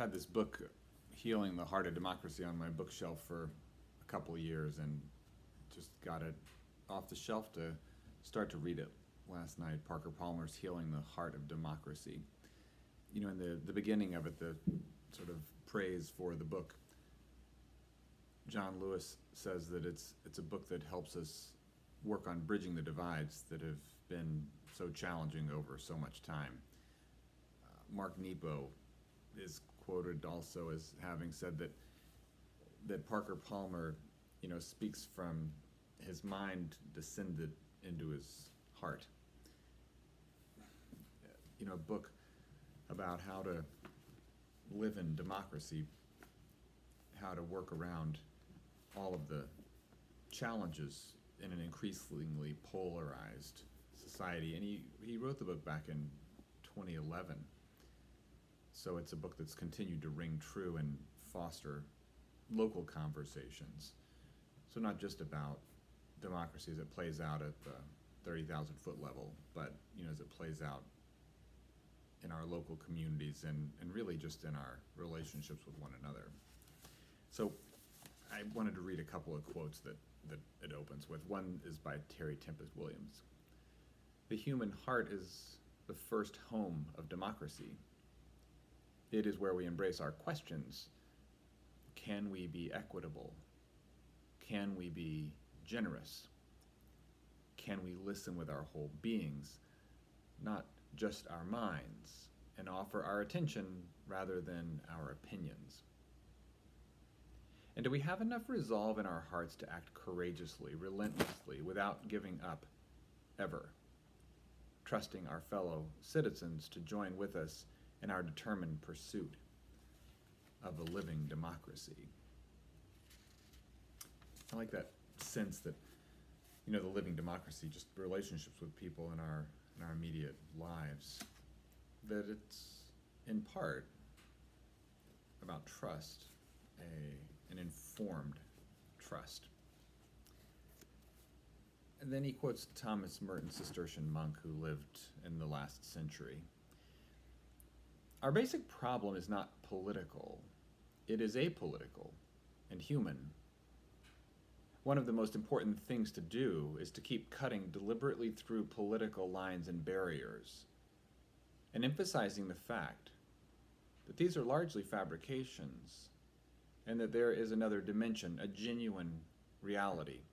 had this book, Healing the Heart of Democracy, on my bookshelf for a couple of years, and just got it off the shelf to start to read it last night. Parker Palmer's Healing the Heart of Democracy. You know, in the beginning of it, the sort of praise for the book, John Lewis says that it's a book that helps us work on bridging the divides that have been so challenging over so much time. Mark Nepo is quoted also as having said that Parker Palmer, speaks from his mind descended into his heart. A book about how to live in democracy, how to work around all of the challenges in an increasingly polarized society. And he wrote the book back in 2011. So it's a book that's continued to ring true and foster local conversations. So not just about democracy as it plays out at the 30,000 foot level, but as it plays out in our local communities and really just in our relationships with one another. So I wanted to read a couple of quotes that it opens with. One is by Terry Tempest Williams. "The human heart is the first home of democracy. It is where we embrace our questions. Can we be equitable? Can we be generous? Can we listen with our whole beings, not just our minds, and offer our attention rather than our opinions? And do we have enough resolve in our hearts to act courageously, relentlessly, without giving up, ever, trusting our fellow citizens to join with us in our determined pursuit of a living democracy?" I like that sense that, the living democracy, just relationships with people in our immediate lives, that it's in part about trust, an informed trust. And then he quotes Thomas Merton, Cistercian monk who lived in the last century. "Our basic problem is not political. It is apolitical and human. One of the most important things to do is to keep cutting deliberately through political lines and barriers, and emphasizing the fact that these are largely fabrications, and that there is another dimension, a genuine reality,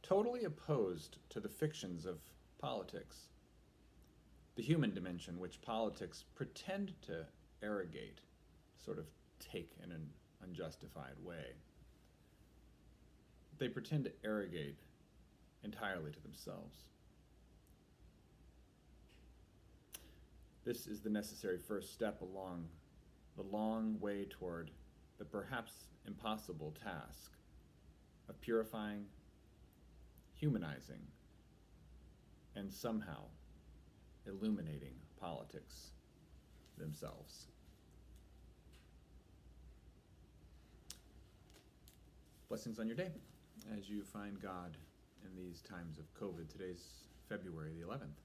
totally opposed to the fictions of politics, the human dimension which politics pretend to arrogate, sort of take in an unjustified way. They pretend to arrogate entirely to themselves. This is the necessary first step along the long way toward the perhaps impossible task of purifying, humanizing, and somehow illuminating politics themselves." Blessings on your day as you find God in these times of COVID. Today's February the 11th.